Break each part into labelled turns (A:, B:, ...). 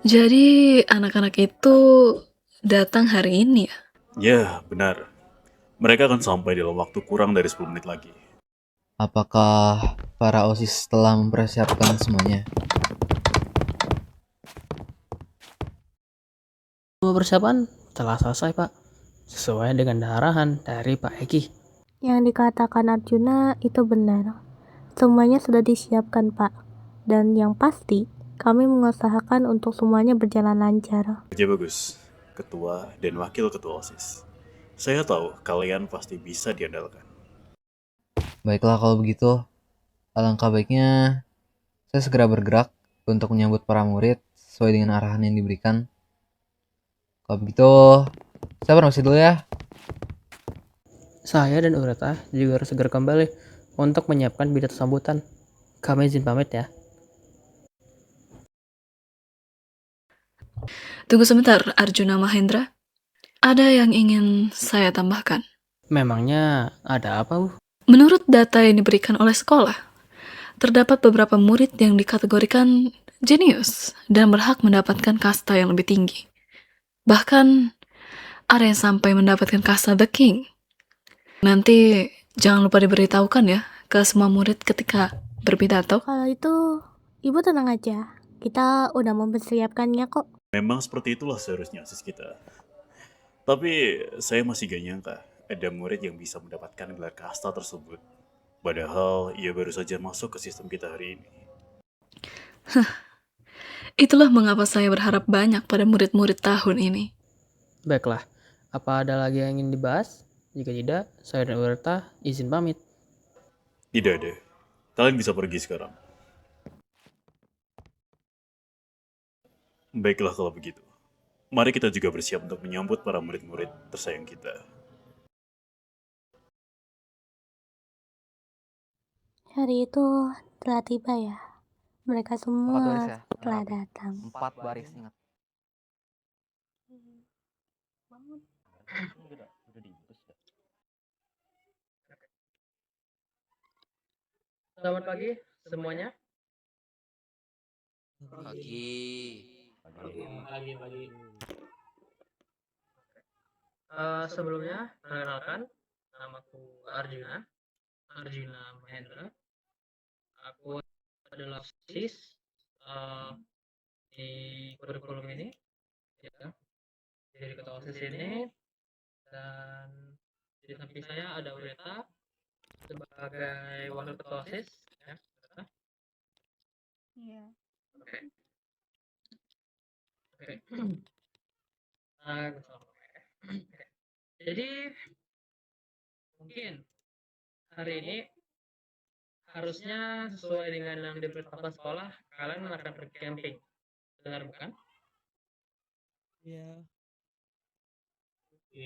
A: Jadi anak-anak itu datang hari ini ya?
B: Ya, benar. Mereka akan sampai dalam waktu kurang dari 10 menit lagi.
C: Apakah para OSIS telah mempersiapkan semuanya?
D: Semua persiapan telah selesai, Pak. Sesuai dengan arahan dari Pak Eki.
E: Yang dikatakan Arjuna itu benar. Semuanya sudah disiapkan, Pak. Dan yang pasti, kami mengusahakan untuk semuanya berjalan lancar.
B: Kerja bagus, ketua dan wakil ketua OSIS. Saya tahu kalian pasti bisa diandalkan.
C: Baiklah kalau begitu, alangkah baiknya saya segera bergerak untuk menyambut para murid sesuai dengan arahan yang diberikan. Kalau begitu, saya permisi dulu ya.
D: Saya dan Ureta juga harus segera kembali untuk menyiapkan pidato sambutan. Kami izin pamit ya.
A: Tunggu sebentar, Arjuna Mahendra. Ada yang ingin saya tambahkan.
D: Memangnya ada apa, Bu?
A: Menurut data yang diberikan oleh sekolah, terdapat beberapa murid yang dikategorikan jenius dan berhak mendapatkan kasta yang lebih tinggi. Bahkan ada yang sampai mendapatkan kasta The King. Nanti jangan lupa diberitahukan ya ke semua murid ketika berpidato.
E: Kalau itu, Ibu tenang aja. Kita udah mempersiapkannya kok.
B: Memang seperti itulah seharusnya OSIS kita. Tapi saya masih gak nyangka ada murid yang bisa mendapatkan gelar kasta tersebut. Padahal ia baru saja masuk ke sistem kita hari ini.
A: Itulah mengapa saya berharap banyak pada murid-murid tahun ini.
D: Baiklah, apa ada lagi yang ingin dibahas? Jika tidak, saya dan Ureta izin pamit.
B: Tidak ada. Kalian bisa pergi sekarang. Baiklah kalau begitu. Mari kita juga bersiap untuk menyambut para murid-murid tersayang kita.
E: Hari itu telah tiba ya. Mereka
C: Empat baris
E: semua
C: ya,
E: telah
C: rapi.
E: datang.
C: 4 baris, ingat.
D: Selamat pagi semuanya.
F: Pagi.
D: Pagi. Sebelumnya, perkenalkan, namaku Arjuna Mahendra. Aku adalah OSIS di kurikulum ini, ya. Jadi ketua OSIS ini, dan di samping saya ada Ureta sebagai wakil ketua OSIS, ya. Ureta.
E: Iya.
D: Oke. Jadi mungkin hari ini harusnya sesuai dengan yang diberitakan sekolah, kalian akan pergi camping. Benar bukan?
F: Iya.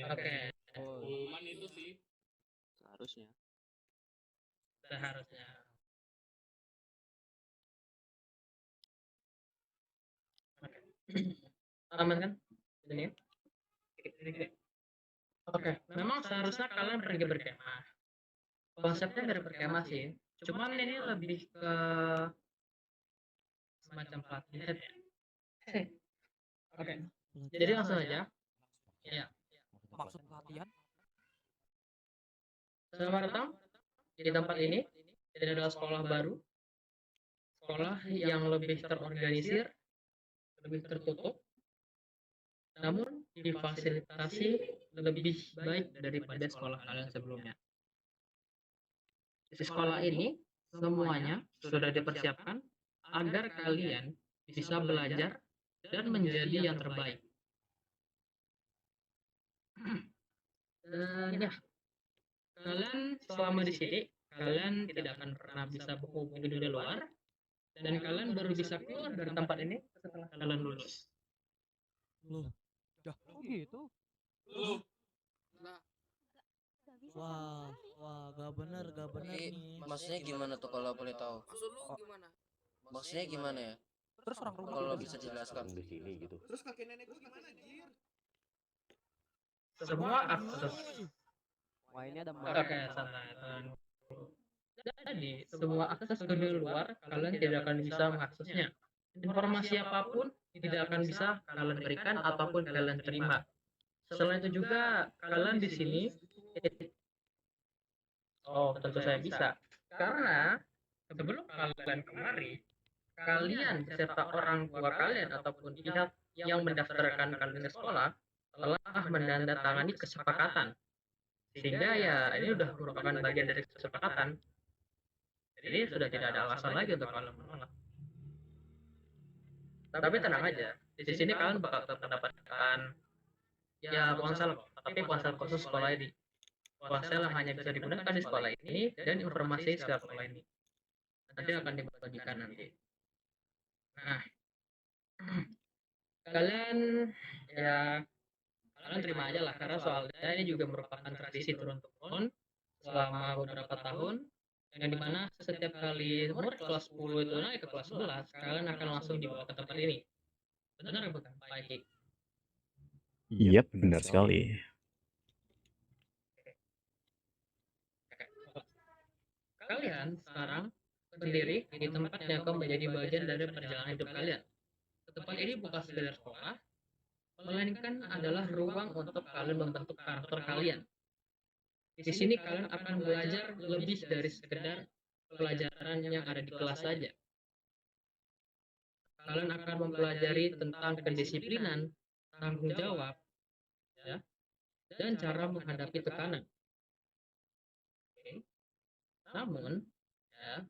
D: Oke.
F: Pengumuman itu sih seharusnya.
D: Seharusnya. Aman kan? Ini. Oke. Memang seharusnya kalian pergi berkemah. Konsepnya dari berkemah sih. Cuman ini lebih ke semacam pelatihan ya. Oke. Jadi langsung aja. Ya.
F: Maksud pelatihan?
D: Selamat datang di tempat ini. Ini adalah sekolah baru. Sekolah yang lebih terorganisir, lebih tertutup, namun difasilitasi lebih baik daripada sekolah kalian sebelumnya. Di sekolah ini semuanya sudah dipersiapkan agar kalian bisa belajar dan menjadi yang terbaik. Dan ya, kalian selama di sini kalian tidak akan pernah bisa berhubung di dunia luar, dan kalian baru bisa keluar dari tempat ini setelah kalian lulus.
F: Loh, kok gitu?
G: Loh, nah,
F: Wah, wah, gak bener nih.
G: maksudnya gimana tuh kalau boleh tahu?
H: Maksud lu
F: Oh,
H: gimana?
G: Maksudnya gimana ya?
F: terus orang rumah
G: Kalau
F: kita
G: bisa dijelaskan.
I: di sini gitu.
H: Terus kakek nenek gua gimana, Jir?
D: Semua akses.
F: Wah, ini ada
D: Oke, santai. Jadi, semua akses ke dunia luar kalian tidak akan bisa mengaksesnya. Informasi apapun tidak akan bisa kalian berikan ataupun kalian terima. Selain itu juga kalian di sini, oh tentu saya bisa. Karena sebelum kalian kemari, kalian beserta orang tua kalian ataupun pihak yang mendaftarkan kalian ke sekolah telah menandatangani kesepakatan. Sehingga ya ini sudah merupakan bagian dari kesepakatan. Jadi sudah tidak ada alasan lagi untuk kalian menolak. Tapi tenang aja, di sini kalian bakal tetap mendapatkan ya ponsel kok, tapi ponsel khusus sekolah ini. Ponsel yang hanya bisa digunakan di sekolah ini dan informasi sekolah ini. Nanti akan dibagikan nanti. Nah, kalian ya kalian terima aja lah karena soalnya ini juga merupakan tradisi turun temurun selama beberapa tahun yang dimana setiap kali murid kelas 10 itu naik ke kelas 11 kalian akan langsung dibawa ke tempat ini. Benar bukan Pak Eki?
B: Iya, benar sekali.
D: Kalian sekarang berdiri di tempat yang akan menjadi bagian dari perjalanan hidup kalian. Tempat ini bukan sekedar sekolah, melainkan adalah ruang untuk kalian membentuk karakter kalian. Di sini kalian akan belajar lebih dari sekedar pelajaran yang ada di kelas saja. Kalian akan mempelajari tentang kedisiplinan, tanggung jawab, ya, dan cara menghadapi tekanan. Oke. Namun, ya,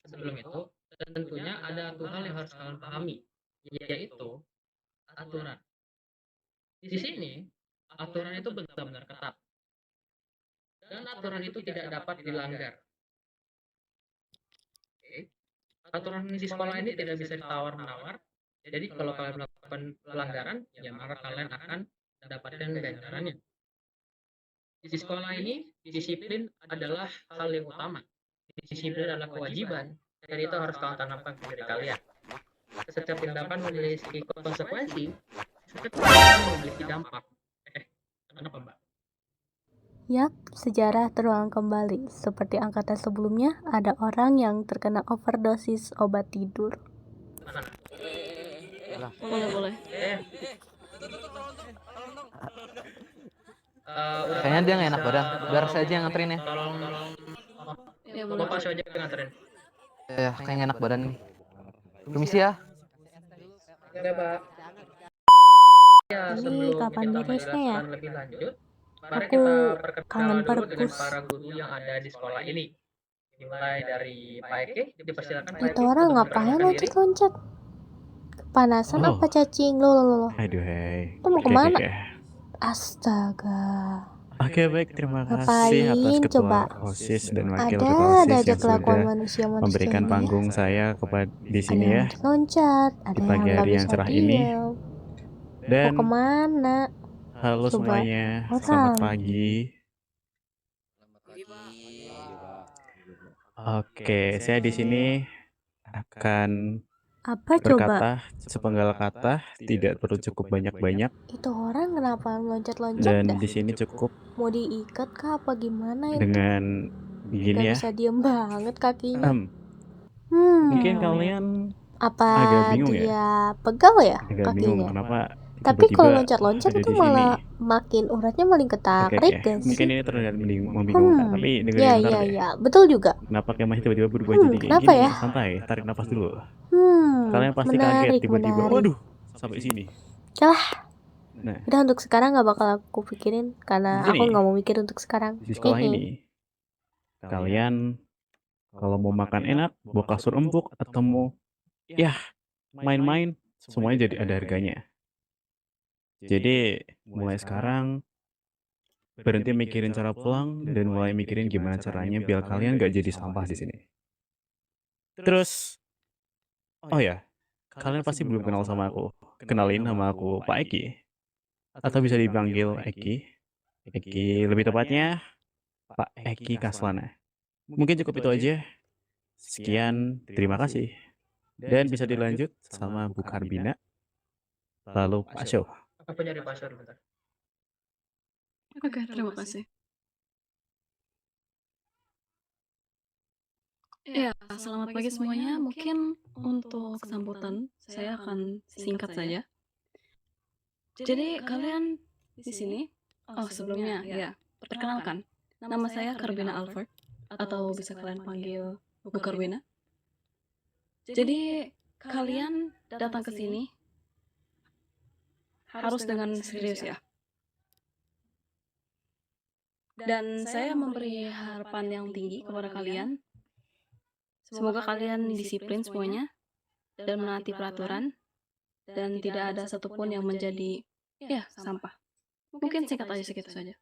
D: sebelum itu, tentunya ada satu hal yang harus kalian pahami, yaitu aturan. Di sini, aturan itu benar-benar ketat. Dan aturan itu tidak dapat dilanggar. Oke. Aturan di sekolah ini tidak bisa ditawar-menawar. Jadi kalau kalian melakukan pelanggaran, ya maka kalian akan mendapatkan ganjarannya. Di sekolah ini, disiplin adalah hal yang utama. Disiplin adalah kewajiban, dan itu harus kalian tanamkan ke diri kalian. Setiap tindakan memiliki konsekuensi, setiap tindakan memiliki dampak. Kenapa Mbak?
E: Yap, sejarah terulang kembali. Seperti angkatan sebelumnya, ada orang yang terkena overdosis obat tidur.
A: Boleh.
C: Kayaknya dia nggak enak badan. Biar saya aja yang nganterin ya.
D: Tolong,
A: Ya boleh.
D: Bapak saya aja yang nganterin.
C: Ya, kayaknya enak badan nih. Permisi ya.
D: Oke Pak. Ya,
E: Ini
D: sebelum
E: kapan
D: kita
E: beresnya ya?
D: menjelaskan lebih lanjut, mari
E: Aku
D: kita
E: kangen
D: perkenalan dulu dengan
E: perpus.
D: para guru yang ada di sekolah ini. Dimulai dari Pak Eki, dipersilakan Pak
E: Itu
D: Eki
E: orang
D: untuk
E: ngapain
D: memperkenalkan diri.
E: loncat-loncat? Kepanasan
B: Oh.
E: apa cacing? Loh.
B: Aduh, hei.
E: Lu mau
B: Oke,
E: kemana?
B: oke.
E: Astaga.
B: Oke, baik. Terima kasih
E: Ngapain
B: atas ketua
E: coba?
B: OSIS dan wakil
E: Ada
B: ketua OSIS
E: aja
B: yang
E: kelakuan
B: sudah
E: manusia-manusia
B: memberikan
E: ini ya.
B: panggung saya kepada di
E: Ada
B: sini
E: yang
B: ya,
E: loncat, ada
B: di
E: yang
B: pagi
E: nggak
B: hari yang
E: bisa
B: cerah ini.
E: diem. Mau
B: Dan
E: kemana?
B: halo
E: Coba
B: semuanya,
E: orang.
B: selamat pagi.
G: Selamat pagi.
B: Oke, saya di sini akan
E: Apa coba?
B: berkata sepenggal kata, tidak perlu cukup banyak-banyak,
E: Itu orang kenapa loncat-loncat
B: dan
E: dah?
B: di sini cukup
E: Mau diikat kah apa gimana itu?
B: dengan begini
E: Gak
B: ya.
E: bisa diem banget kakinya.
B: Mungkin kalian
E: Apa
B: agak bingung ya,
E: dia pegal ya
B: agak bingung
E: kakinya?
B: kenapa
E: Tapi kalau
B: tiba-tiba
E: loncat-loncat
B: ada
E: itu
B: di sini.
E: malah makin uratnya makin
B: Oke,
E: ketarik
B: oke.
E: gak
B: Mungkin
E: sih?
B: ini terlihat membingungkan, tapi dengerin
E: Ya
B: bentar deh.
E: ya, betul juga.
B: Kenapa kemahnya tiba-tiba berubah jadi kayak
E: Kenapa
B: gini?
E: ya?
B: Santai, tarik nafas dulu. Kalian pasti kaget
E: Menarik,
B: tiba-tiba,
E: menarik.
B: waduh, sampai sini.
E: Yalah,
B: Nah,
E: udah untuk sekarang gak bakal aku pikirin karena
B: Di sini?
E: aku gak mau mikir untuk sekarang.
B: di sekolah ini, kalian kalau mau makan enak, bawa kasur empuk, atau mau ya main-main, semuanya jadi ada harganya. Jadi mulai sekarang berhenti mikirin cara pulang dan mulai mikirin gimana caranya biar kalian gak jadi sampah di sini. Terus, oh ya, kalian pasti belum kenal sama aku. Kenalin nama aku Pak Eki, atau bisa dipanggil Eki. Eki lebih tepatnya Pak Eki Kaslana. Mungkin cukup itu aja. Sekian, terima kasih. Dan bisa dilanjut sama Bu Karbina, lalu Pak Show.
D: Aku nyari password bentar.
A: Oke, terima kasih. Ya, selamat pagi semuanya. Mungkin untuk sambutan saya akan singkat saja. Jadi kalian di sini? Oh, sebelumnya ya, perkenalkan. Nama saya Karbina Alfred atau bisa kalian panggil Bu Karwina. Jadi kalian datang ke sini harus dengan serius ya. Dan saya memberi harapan yang tinggi kepada kalian. Semoga kalian disiplin semuanya dan menaati peraturan dan tidak ada satupun yang menjadi sampah. Mungkin singkat aja segitu saja.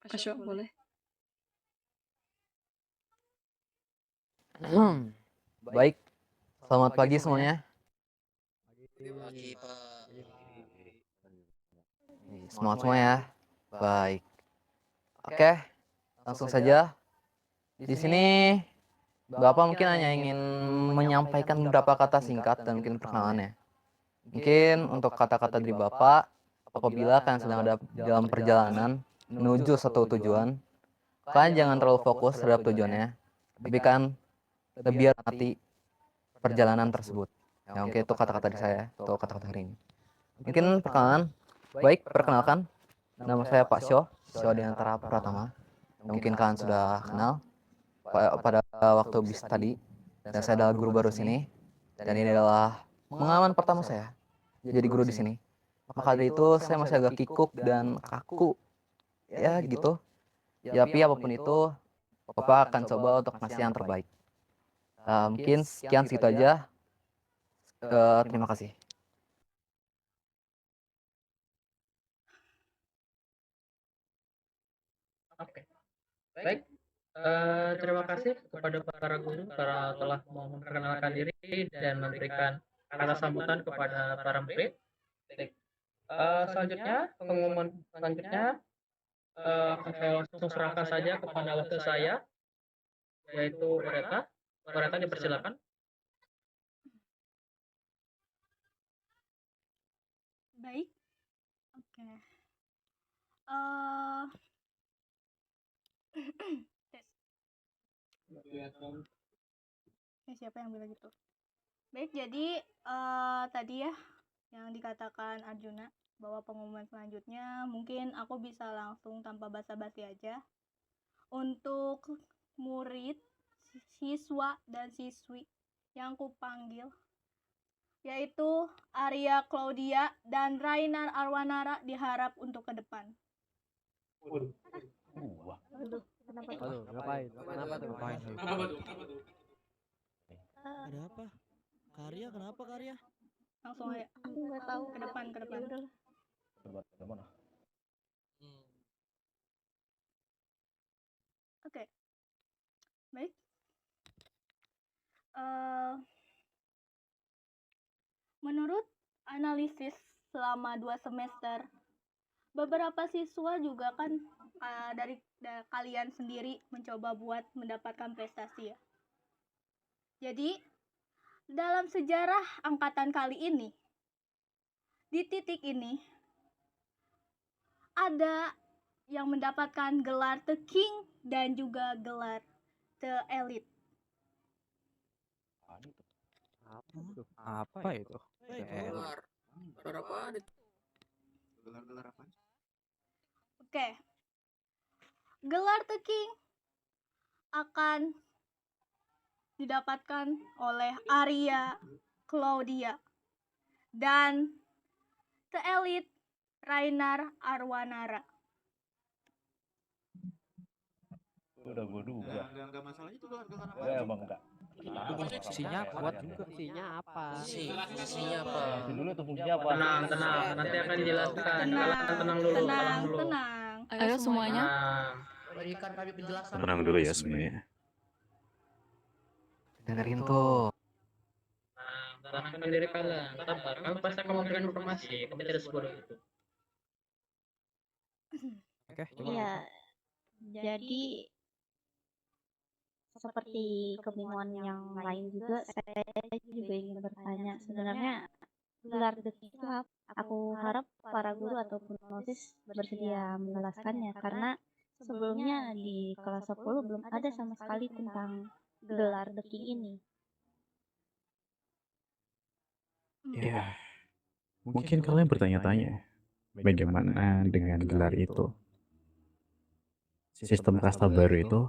A: Kasyo, boleh?
C: Baik, selamat pagi semuanya.
G: Pagi, Pak.
C: Semangat semua ya. Baik. Oke, langsung saja. Di sini Bapak mungkin hanya ingin menyampaikan beberapa kata singkat dan mungkin perkenalannya. Mungkin untuk kata-kata dari Bapak, apabila kalian sedang ada dalam perjalanan menuju satu tujuan, kalian jangan terlalu fokus terhadap tujuannya, tapi kan lebih hati perjalanan tersebut. Ya, oke, itu kata-kata dari saya, itu kata-kata hari ini. Mungkin perkenalan, baik, perkenalkan, nama saya Pak Syo Dinantara Pratama. Mungkin kalian sudah kenal pada waktu bis tadi, dan saya adalah guru baru sini, dan ini adalah pengalaman pertama saya jadi guru di sini. Maka dari itu saya masih agak kikuk dan kaku, ya gitu. Ya, tapi apapun itu, Bapak akan coba untuk ngasih yang terbaik. Mungkin sekian segitu aja. Terima kasih.
D: Oke, baik. Terima kasih kepada para guru karena telah mau memperkenalkan diri dan memberikan kata sambutan kepada para murid. Baik. Selanjutnya, pengumuman selanjutnya akan saya langsung serahkan saja kepada wakil saya, yaitu Oreta. Oreta dipersilakan.
E: Baik, oke. Tes. Siapa yang bilang gitu? Baik, jadi tadi ya yang dikatakan Arjuna bahwa pengumuman selanjutnya mungkin aku bisa langsung tanpa basa-basi aja. Untuk murid, siswa, dan siswi yang kupanggil yaitu Arya Claudia dan Rainar Arwanara diharap untuk ke depan.
F: Aduh, ngapain? Kenapa tuh? Ada apa? Karya, kenapa Karya?
E: Langsung aja. Aku nggak tahu. Ke depan. Oke. Baik. Menurut analisis selama 2 semester, beberapa siswa juga kan dari kalian sendiri mencoba buat mendapatkan prestasi ya. Jadi, dalam sejarah angkatan kali ini, di titik ini, ada yang mendapatkan gelar The King dan juga gelar The Elite.
F: Apa itu?
G: Gelar. Gelar apaan itu?
H: Gelar-gelar apa?
E: Oke. Gelar The King akan didapatkan oleh Arya Claudia dan The Elite Rainar Arwanara.
I: Udah gue duga.
H: Enggak masalah itu gelar-gelar apa?
I: Ya bang enggak.
F: Fungsinya kuat juga.
G: Fungsinya apa?
I: Masih dulu tuh fungsinya apa?
D: Tenang, nanti akan dijelaskan. Kalian tenang dulu.
E: Tenang.
A: Ayo semuanya.
F: Berikan kami penjelasan.
B: Tenang dulu ya semuanya.
C: Dengerin tuh.
D: Tenangkan diri kalian. Sabar, kami pasti akan memberikan informasi. Kami tidak sebodoh itu.
F: Oke, coba.
J: Iya, jadi seperti kebingungan yang lain juga, saya juga ingin bertanya sebenarnya gelar detik Club. Aku harap para guru ataupun OSIS bersedia menjelaskannya karena sebelumnya di kelas 10 belum ada sama sekali tentang gelar detik ini.
B: Ya, mungkin kalian bertanya-tanya, bagaimana dengan gelar itu? Sistem kasta baru itu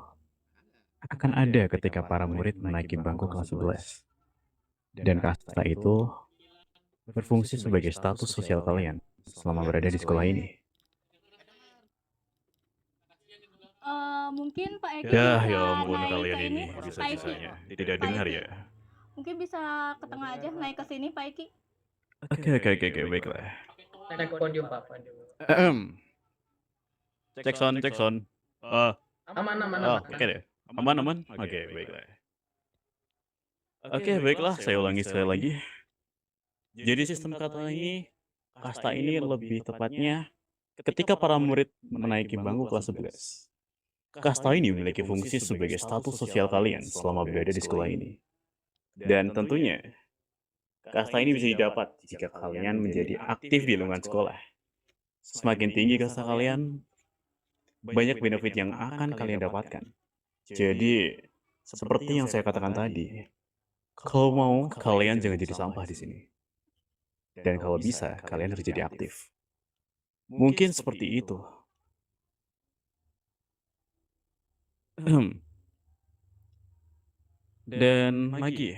B: akan ada ketika para murid menaiki bangku kelas 11. Dan kasta itu berfungsi sebagai status sosial kalian selama berada di sekolah ini.
E: Mungkin Pak Eki
B: Ya,
E: bisa
B: ya ampun
E: naik
B: kalian
E: ke
B: ini
E: Pak Eki.
B: bisa-bisanya. Tidak
E: Pak
B: dengar
E: Eki.
B: ya?
E: Mungkin bisa ke tengah aja, naik ke sini Pak Eki.
B: Oke, baiklah.
D: Naik podium Pak, podium.
B: Cek sound.
D: Aman, aman,
B: Oh,
D: aman.
B: oke deh. Aman. Oke, baiklah. Oke, baiklah. Saya ulangi sekali lagi. Jadi sistem kasta ini lebih tepatnya ketika para murid menaiki bangku kelas 11. Kasta ini memiliki fungsi sebagai status sosial kalian selama berada di sekolah ini. Dan tentunya, kasta ini bisa didapat jika kalian menjadi aktif di lingkungan sekolah. Semakin tinggi kasta kalian, banyak benefit yang akan kalian dapatkan. Jadi, seperti yang saya katakan tadi, kalau mau, kalian jangan jadi sampah di sini. Dan kalau bisa, kalian harus jadi aktif. Mungkin seperti itu. Dan lagi,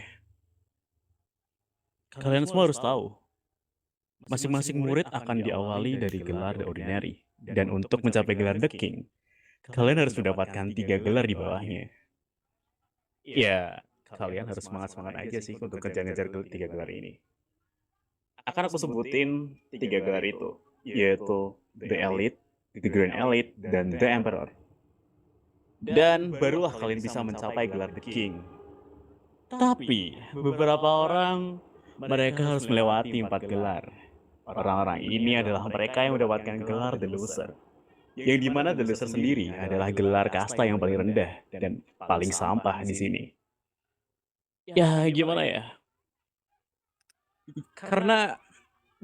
B: kalian semua harus tahu, masing-masing murid akan diawali dari gelar The Ordinary. Dan untuk mencapai gelar The King, kalian harus mendapatkan 3 gelar di bawahnya. Ya, kalian harus semangat-semangat aja sih untuk ngejar-ngejar 3 gelar ini. Akan aku sebutin 3 gelar itu, yaitu The Elite, The Grand Elite, dan The Emperor. Dan barulah kalian bisa mencapai gelar The King. Tapi, beberapa orang, mereka harus melewati 4 gelar. Orang-orang ini adalah mereka yang mendapatkan gelar The Loser. Yang dimana The Loser sendiri adalah gelar kasta yang paling rendah dan paling sampah di sini. Ya, gimana ya? Karena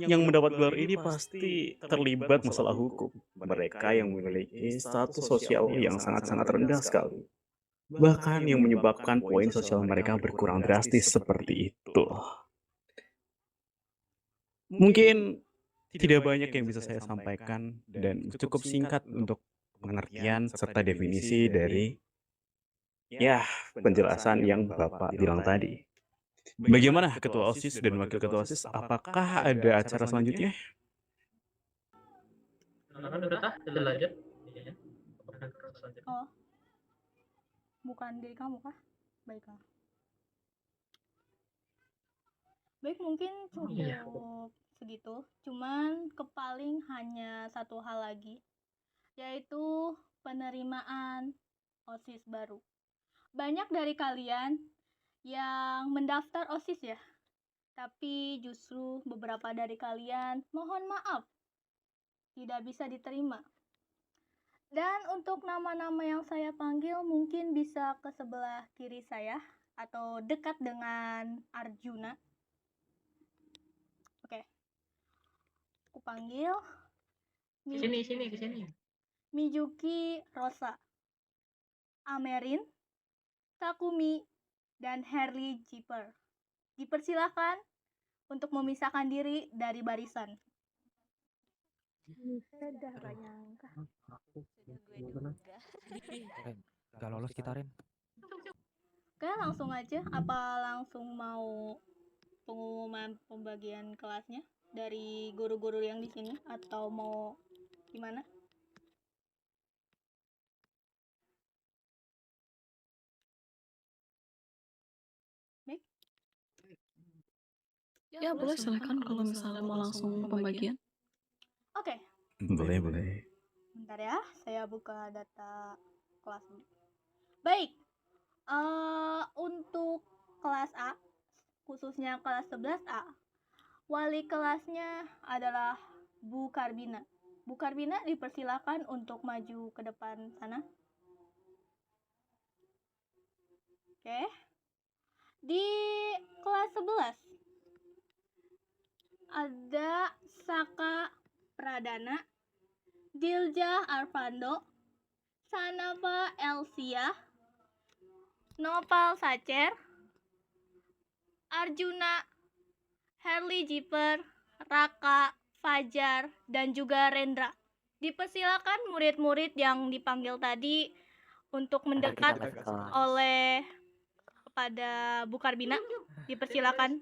B: yang mendapat gelar ini pasti terlibat masalah hukum. Mereka yang memiliki status sosial yang sangat-sangat rendah sekali. Bahkan yang menyebabkan poin sosial mereka berkurang drastis seperti itu. Mungkin tidak banyak yang bisa saya sampaikan dan cukup singkat untuk pengertian serta definisi dari penjelasan yang Bapak bilang tadi. Bagaimana Ketua OSIS dan Wakil Ketua OSIS? Apakah ada acara selanjutnya?
D: Udah lanjut. Iya.
E: Oh, bukan diri kamu kah? Baiklah. Baik, mungkin
D: Iya.
E: cukup segitu. Cuman kepaling hanya satu hal lagi, yaitu penerimaan OSIS baru. Banyak dari kalian yang mendaftar OSIS ya, tapi justru beberapa dari kalian mohon maaf tidak bisa diterima. Dan untuk nama-nama yang saya panggil mungkin bisa ke sebelah kiri saya atau dekat dengan Arjuna. Oke. Aku panggil
D: Ke sini.
E: Mijuki Rosa, Amerin, Takumi, dan Harley Jipper. Dipersilakan untuk memisahkan diri dari barisan. Sudah gak nyangka.
F: Gak lolos kita, Ren.
E: Oke, langsung aja. Apa langsung mau pengumuman pembagian kelasnya dari guru-guru yang di sini atau mau gimana? Baik.
A: Ya, boleh silakan kalau misalnya mau langsung pembagian.
E: Oke.
B: Boleh.
E: Bentar ya, saya buka data kelas dulu. Baik. Untuk kelas A, khususnya kelas 11A, wali kelasnya adalah Bu Karbina. Bu Karbina dipersilakan untuk maju ke depan sana. Oke. Di kelas 11 ada Saka Pradana, Dilja Arvando, Sanava Elsia, Nopal Sacer, Arjuna, Herli Jiper, Raka, Fajar, dan juga Rendra. Dipersilakan murid-murid yang dipanggil tadi untuk mendekat oleh kepada Bu Karbina. Dipersilakan.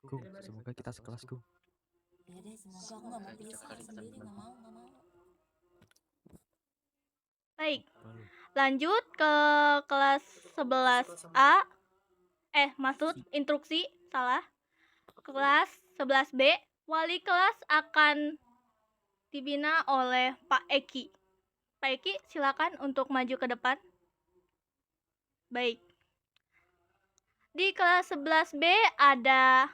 F: Gung, semoga kita sekelas, Gung.
K: Ya deh, semoga aku nggak mau pisah sendiri, nggak mau.
E: Baik, lanjut ke kelas 11A. Maksud instruksi, salah. Kelas 11B, wali kelas akan dibina oleh Pak Eki. Pak Eki, silakan untuk maju ke depan. Baik. Di kelas 11B ada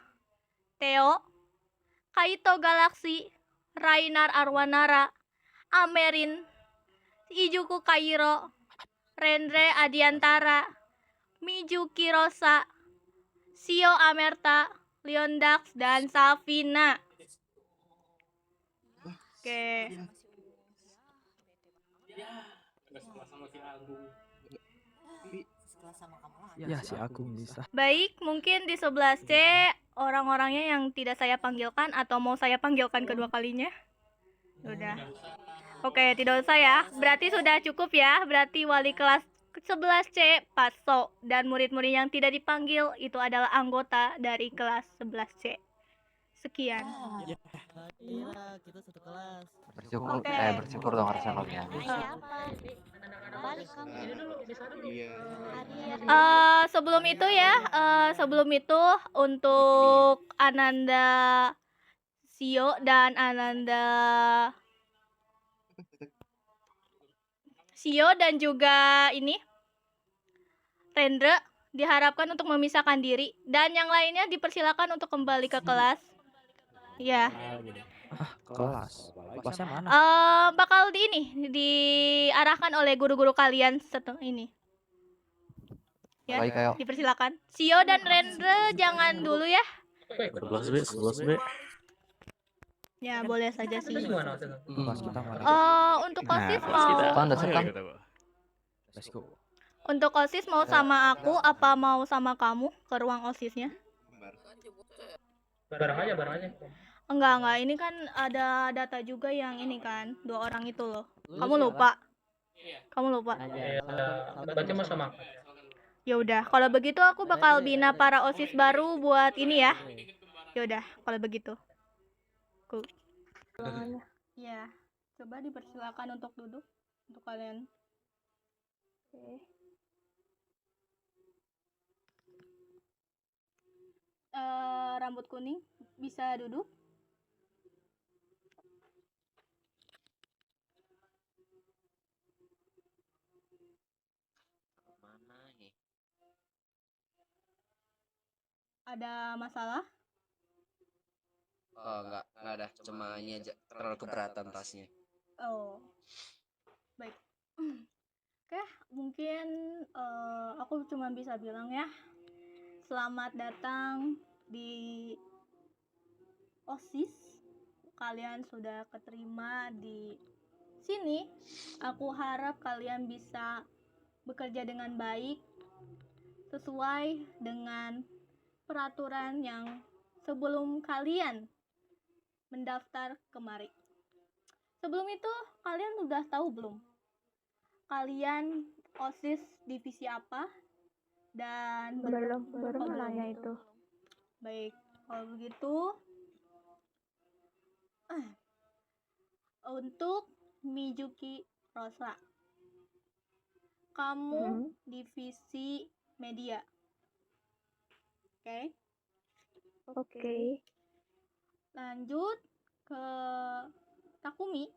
E: Theo, Kaito Galaxy, Rainar Arwanara, Amerin, Ijuku Kairo, Rendre Adiantara, Mijuki Rosa, Sio Amerta, Leondax, dan Savina. Oke.
F: Ya, si Agung bisa.
E: Baik, mungkin di 11C orang-orangnya yang tidak saya panggilkan atau mau saya panggilkan kedua kalinya. Sudah. Oke, tidak usah ya. Berarti sudah cukup ya. Berarti wali kelas 11C Paso dan murid-murid yang tidak dipanggil itu adalah anggota dari kelas 11C. Sekian.
F: Iya, kita satu kelas.
C: Bersyukur dong harusnya kalian.
J: Balik kamu.
E: Sebelum itu untuk Ananda Sio dan juga ini Rendra diharapkan untuk memisahkan diri dan yang lainnya dipersilakan untuk kembali ke kelas. Ya.
F: Kelas. Kelasnya mana?
E: Bakal diarahkan oleh guru-guru kalian setelah ini. Ya,
C: Baik, ayo.
E: dipersilakan. Sio dan Rendra jangan dulu ya.
I: 11B.
E: Ya, boleh saja sih.
F: Kelas kita mana?
E: Untuk OSIS
F: Let's go.
E: Untuk OSIS mau sama aku apa mau sama kamu ke ruang OSISnya?
D: Bareng aja.
E: Enggak, ini kan ada data juga yang ini kan, 2 orang itu loh. Kamu lupa?
D: Berarti mau sama.
E: Ya udah, kalau begitu aku bakal bina para OSIS baru buat ini ya. Ya udah, kalau begitu. Cool. Ya, coba dipersilakan untuk duduk untuk kalian. Oke. Rambut kuning bisa duduk. Ada masalah?
G: Oh, enggak ada. Cuma ini aja terlalu keberatan tasnya.
E: Oh, baik. Oke, mungkin aku cuma bisa bilang ya, selamat datang di OSIS. Kalian sudah keterima di sini. Aku harap kalian bisa bekerja dengan baik sesuai dengan peraturan yang sebelum kalian mendaftar kemari. Sebelum itu, kalian udah tahu belum? Kalian OSIS divisi apa? Dan
J: Belum nanya itu.
E: Baik, kalau begitu untuk Mijuki Rosa, kamu divisi media.
J: Oke.
E: Lanjut ke Takumi,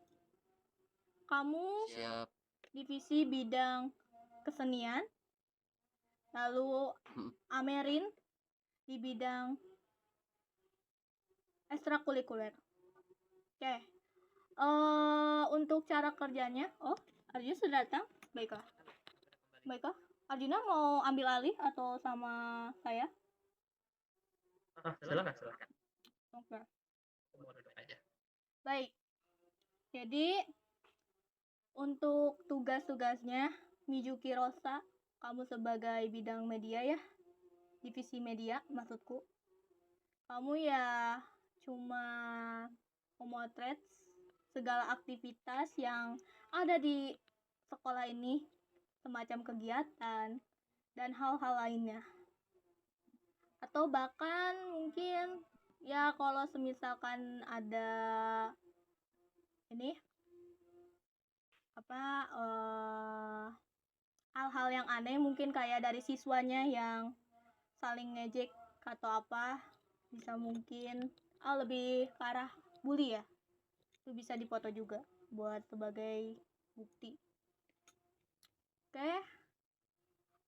E: kamu
G: Siap.
E: divisi bidang kesenian. Lalu Amerin di bidang ekstrakurikuler. Oke. Untuk cara kerjanya, Arjuna sudah datang. Baiklah. Arjuna mau ambil alih atau sama saya?
D: Silakan, silakan.
E: Oke.
D: Mau duduk aja.
E: Baik. Jadi untuk tugas-tugasnya Mijuki Rosa, kamu sebagai bidang media ya, divisi media maksudku. Kamu ya cuma memotret segala aktivitas yang ada di sekolah ini, semacam kegiatan dan hal-hal lainnya. Atau bahkan mungkin ya kalau semisalkan ada ini apa hal-hal yang aneh mungkin kayak dari siswanya yang saling ngejek atau apa, bisa mungkin lebih ke arah bully ya, itu bisa dipoto juga buat sebagai bukti. Oke,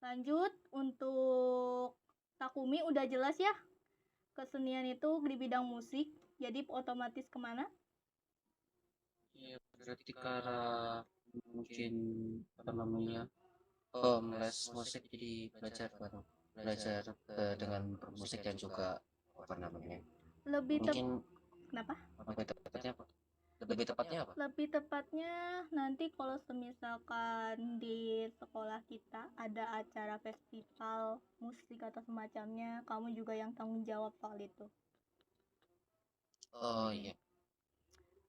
E: lanjut untuk Takumi udah jelas ya kesenian itu di bidang musik, jadi otomatis kemana?
G: Iya, berarti karena mungkin apa namanya les musik, jadi belajar dengan bermusik dan juga apa namanya
E: Lebih
G: mungkin
E: kenapa?
G: lebih tepatnya apa?
E: Lebih tepatnya nanti kalau semisalkan di sekolah kita ada acara festival musik atau semacamnya, kamu juga yang tanggung jawab soal itu.
G: Oh iya.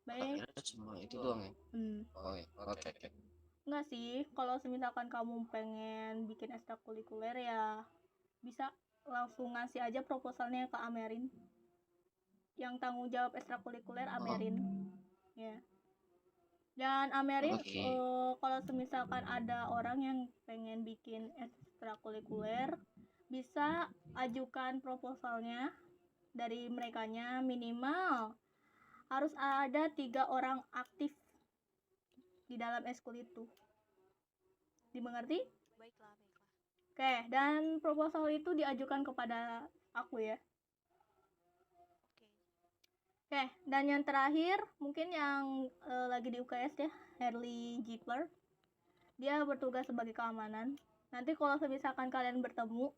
E: Baik.
G: Cuma itu doang ya? Oh iya, oke.
E: Enggak sih, kalau semisalkan kamu pengen bikin ekstrakurikuler ya bisa langsung ngasih aja proposalnya ke Amerin. Yang tanggung jawab ekstrakurikuler Amerin. Ya. Dan Amerin kalau semisalkan ada orang yang pengen bikin ekstrakurikuler bisa ajukan proposalnya dari merekanya, minimal harus ada 3 orang aktif di dalam eskul itu. Dimengerti?
K: Baiklah.
E: Oke, dan proposal itu diajukan kepada aku ya. Oke, dan yang terakhir mungkin yang lagi di UKS ya, Herli Jipler. Dia bertugas sebagai keamanan. Nanti kalau misalkan kalian bertemu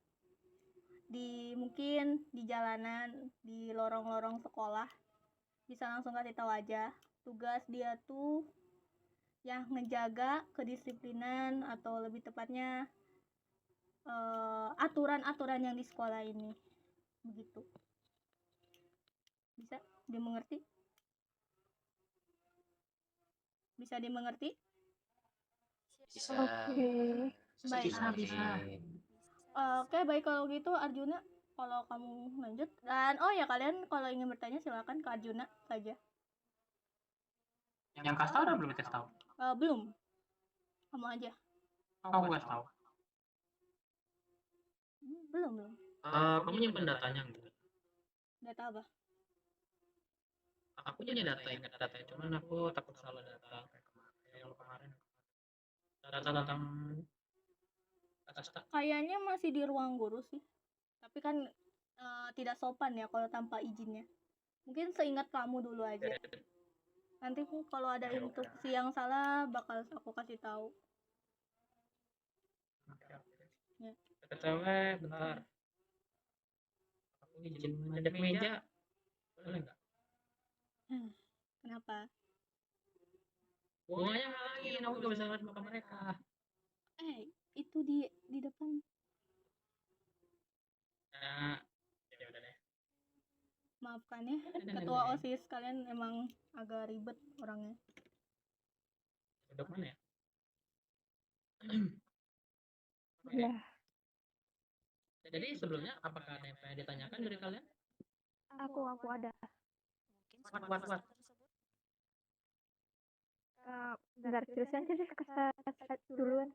E: mungkin di jalanan, di lorong-lorong sekolah, bisa langsung kasih tahu aja. Tugas dia tuh yang ngejaga kedisiplinan atau lebih tepatnya aturan-aturan yang di sekolah ini. Begitu. Bisa dimengerti? Bisa dimengerti?
G: Bisa.
E: Baik.
D: Bisa.
E: Oke, baik kalau gitu Arjuna, kalau kamu lanjut. Dan oh ya, kalian kalau ingin bertanya silakan ke Arjuna saja.
D: Yang Kasta udah belum dikasih tahu?
E: Belum. Kamu aja.
D: Kamu kasih tahu.
E: Belum.
D: Kamu nyimpen datanya gitu.
E: Data apa?
D: Aku punya ingat datanya, cuman aku takut salah data kayak kemarin. Data tentang Kasta.
E: Kayaknya masih di ruang guru sih. Tapi kan tidak sopan ya kalau tanpa izinnya. Mungkin seingat kamu dulu aja. Nanti kalau ada instruksi yang salah bakal aku kasih tahu. Ya.
D: Ketawa bentar. Aku izin menghadap meja. Boleh nggak?
E: Kenapa?
D: Bunganya ngalangin, aku nggak bisa ngeliat muka mereka.
E: Itu di depan.
D: Nah, ya udah deh.
E: Maafkan ya, ketua OSIS kalian emang agak ribet orangnya.
D: Duduk mana ya?
J: Udah.
D: Jadi sebelumnya apakah ada yang pengen ditanyakan dari kalian?
J: Aku ada.
D: What?
J: Bentar, terusan aja deh ke duluan.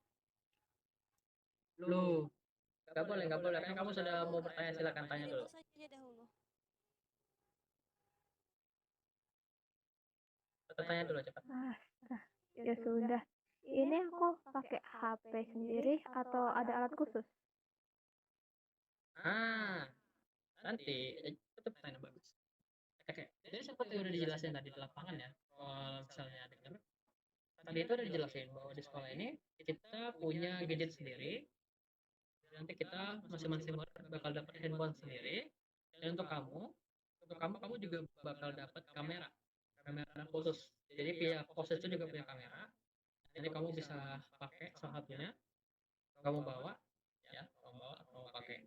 D: Lu, nggak boleh. Kan kamu sudah mau bertanya, silakan tanya dulu. Tanya dulu cepat.
J: Ya sudah. Ini aku pakai HP sendiri atau ada alat khusus?
D: Nanti itu pertanyaan bagus. Oke, jadi seperti udah dijelasin tadi di lapangan ya, kalau misalnya dengar, tadi itu udah dijelasin bahwa di sekolah ini kita punya gadget sendiri. Nanti kita masing-masing bakal dapat handphone sendiri, Dan kamu juga bakal dapat kamera khusus. Jadi pihak OSIS itu juga punya kamera. Jadi kamu bisa pakai salah satunya, kamu bawa atau pakai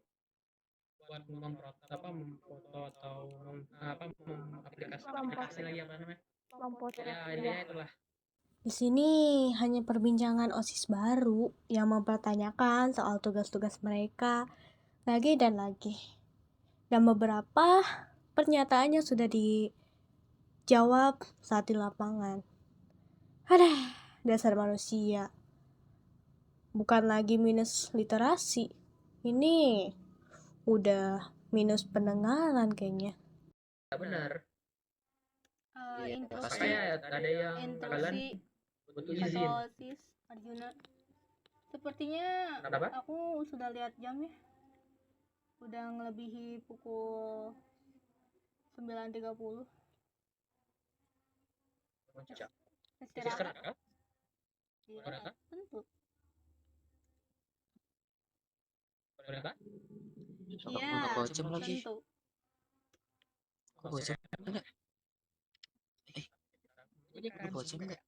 D: buat memfoto atau aplikasi lagi apa namanya? Ya, intinya itulah.
E: Di sini hanya perbincangan OSIS baru yang mempertanyakan soal tugas-tugas mereka lagi dan lagi. Dan beberapa pernyataannya sudah dijawab saat di lapangan. Aduh, dasar manusia. Bukan lagi minus literasi. Ini udah minus pendengaran kayaknya.
D: Ya benar.
G: Iya,
D: Makanya ya, ada yang kalian butuh izin.
E: Atau OSIS Arjuna. Sepertinya
D: Kenapa?
E: aku sudah lihat jam ya. Udah ngelebihi pukul 9.30.
D: Istirahat kah?
E: Istirahat. Tentu.
D: Berapa?
E: Iya,
G: Berapa jam lagi?
E: tentu.
G: Bawa jam enggak? Bawa jam enggak?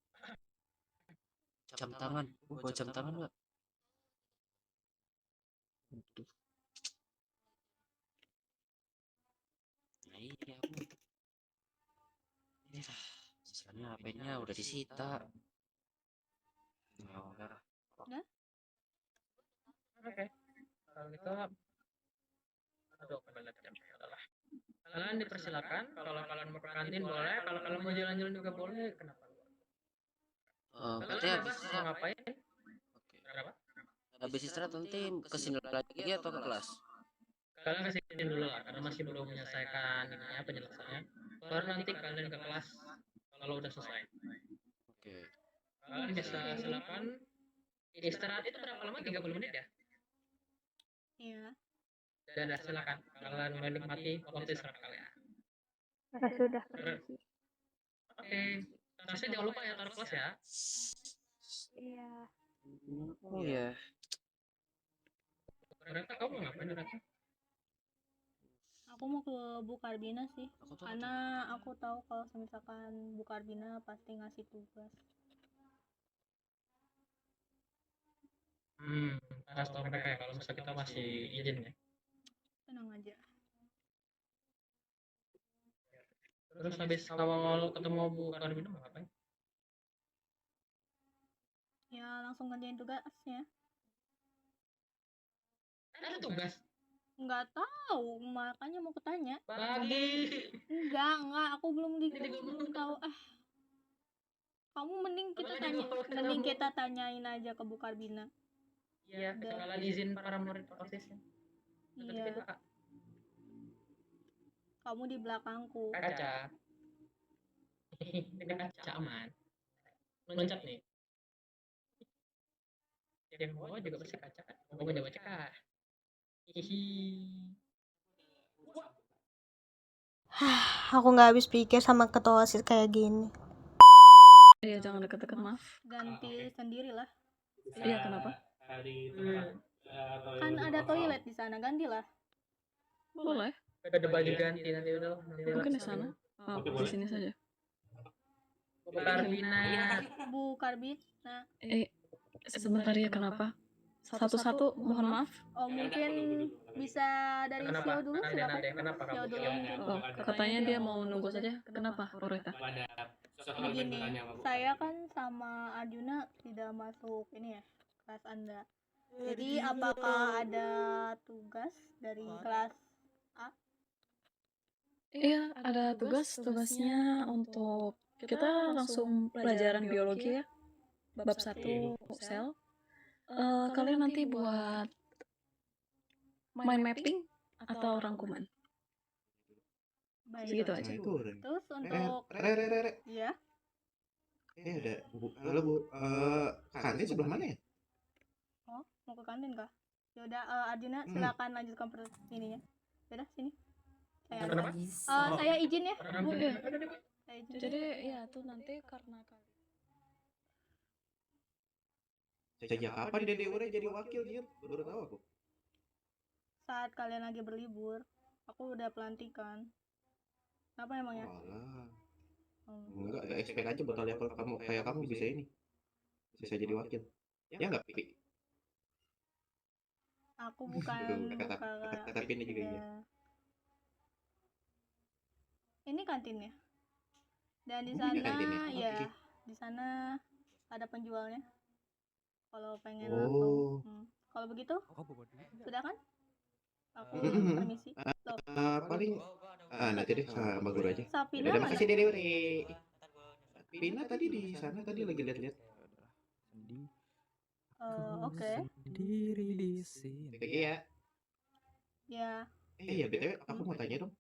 G: Jam tangan. Bawa jam tangan enggak? Aduh. Nah ini aku. Ini lah. Sisanya HP-nya udah disita. Ya udah.
D: Oke. Kalau gitu, aduh, kebelet jam ya udahlah. Kalian dipersilakan. Kalau kalian mau ke kantin boleh. Kalau kalian mau jalan-jalan juga boleh. Kenapa?
G: Berarti
D: Kalian
G: habis
D: bebas mau ngapain? Kenapa?
G: habis istirahat nanti kesini lagi atau ke kelas?
D: Kalian kesini dulu lah, karena masih belum menyelesaikan ininya penjelasannya. Baru nanti kalian ke kelas kalau udah selesai.
G: Oke.
D: Kalian bisa silakan istirahat itu berapa lama? 30 menit ya?
E: Iya.
D: Dan silakan kalian menikmati waktu istirahat kalian.
J: Sudah.
D: Oke. Tasnya jangan lupa ya taruh kelas ya.
J: Iya.
G: Oh iya.
D: Ternyata kamu ngapain ternyata?
E: Aku mau ke Bukarbina sih. Karena aku tahu kalau misalkan Bukarbina pasti ngasih tugas.
D: Kasih tau mereka ya kalau misalnya kita masih izin ya.
E: Tenang aja.
D: Terus habis awal ketemu Bu Karbina mau ngapain?
E: Ya langsung ngerjain tugasnya.
D: Ada tugas?
E: Nggak tahu, makanya mau ketanya.
D: Pagi.
E: Enggak, aku belum tahu. Kamu mending kita tanyain aja ke Bukarbina.
D: Iya, kalian izin para murid OSISnya.
E: Iya. Kamu di belakangku.
D: Kaca. Dengan kaca aman. Loncat nih. Yang bawah juga pasti kaca kan? Kamu coba cekak.
E: Aku nggak habis pikir sama ketua OSIS kayak gini.
A: Iya, jangan deket-deket, maaf.
E: Ganti sendirilah.
A: Iya, kenapa?
E: Kan ada toilet di sana, gantilah.
A: Boleh.
D: Ada baju ganti nanti udah.
A: Mungkin di sana. Oh, di sini saja.
E: Bu Karbina.
A: Sebentar ya, kenapa? Satu-satu, mohon maaf.
E: Oh, mungkin bisa dari Sio dulu, silakan. Sio dulu mungkin.
A: Oh, katanya dia mau nunggu saja. Kenapa, Oreta?
E: Begini, saya kan sama Arjuna tidak masuk ini ya, kelas Anda. Jadi apakah ada tugas dari kelas A?
A: Iya, ada tugasnya untuk kita langsung pelajaran biologi ya. Bab 1 sel. Kalian nanti buat mind mapping atau rangkuman.
E: Baik.
A: Segitu aja.
E: Terus untuk ya.
H: Ada halo Bu. Kantin sebelah mana ya?
E: Oh, mau ke kantin kah? Ya udah, Arjuna silakan lanjutkan ininya. Yaudah, sini. Saya izin ya. Bu. Saya izin.
A: Jadi ya tuh nanti karena
H: Sejak kapan Dede Ure jadi wakil, Jir? Baru tahu aku.
E: Saat kalian lagi berlibur, Aku udah pelantikan. Kenapa emangnya?
H: Alah,
E: Hmm.
H: enggak expect aja buat level kamu kayak kamu bisa ini, bisa jadi wakil. Ya enggak, Pi?
E: Aku bukan
H: Aduh,
E: buka
H: kata Pin juga iya.
E: ya. Ini kantinnya. Dan di
H: Oh, ini
E: sana
H: kantinnya.
E: ya,
H: Oke.
E: di sana ada penjualnya. Kalau pengen
H: Oh.
E: langsung. Kalau begitu, sudah kan? Aku permisi. Loh,
H: Paling nanti deh sama Guru aja.
E: Sapina
H: Dadah,
E: mana?
H: makasih Dede Ure. Pina tadi di sana tadi lagi lihat-lihat.
E: Oke.
F: Sendiri di sini.
H: Oke ya.
E: Ya,
H: Iya, BTW aku mau tanya dong.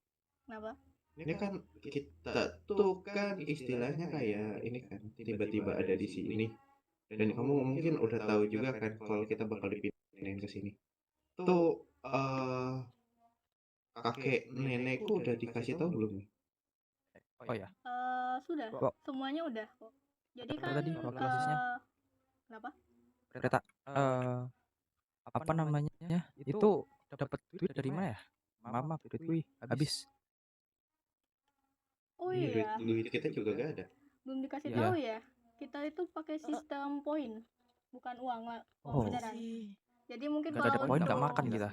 E: kenapa?
H: Ini kan kita tuh kan istilahnya kayak ini kan tiba-tiba ada di sini. Dan kamu mungkin udah tahu juga kan kalau kita bakal dipindahin ke sini. Tuh kakek nenekku udah dikasih tahu belum nih?
F: Oh ya,
E: Sudah.
F: Kok-
E: Semuanya udah kok. Jadi kan
F: tadi prosesnya
E: kenapa?
F: kereta apa namanya? Itu dapat duit dari mana ya? Mama duit habis.
E: Oh
H: Iya,
E: iya,
H: duit kita juga gak ada.
E: belum dikasih
F: Iya.
E: tahu ya. Kita itu pakai sistem poin, bukan uang lah.
F: Oh.
E: Beneran. Jadi mungkin
F: Gak ada
E: kalau
F: poin nggak
E: untuk-
F: makan kita.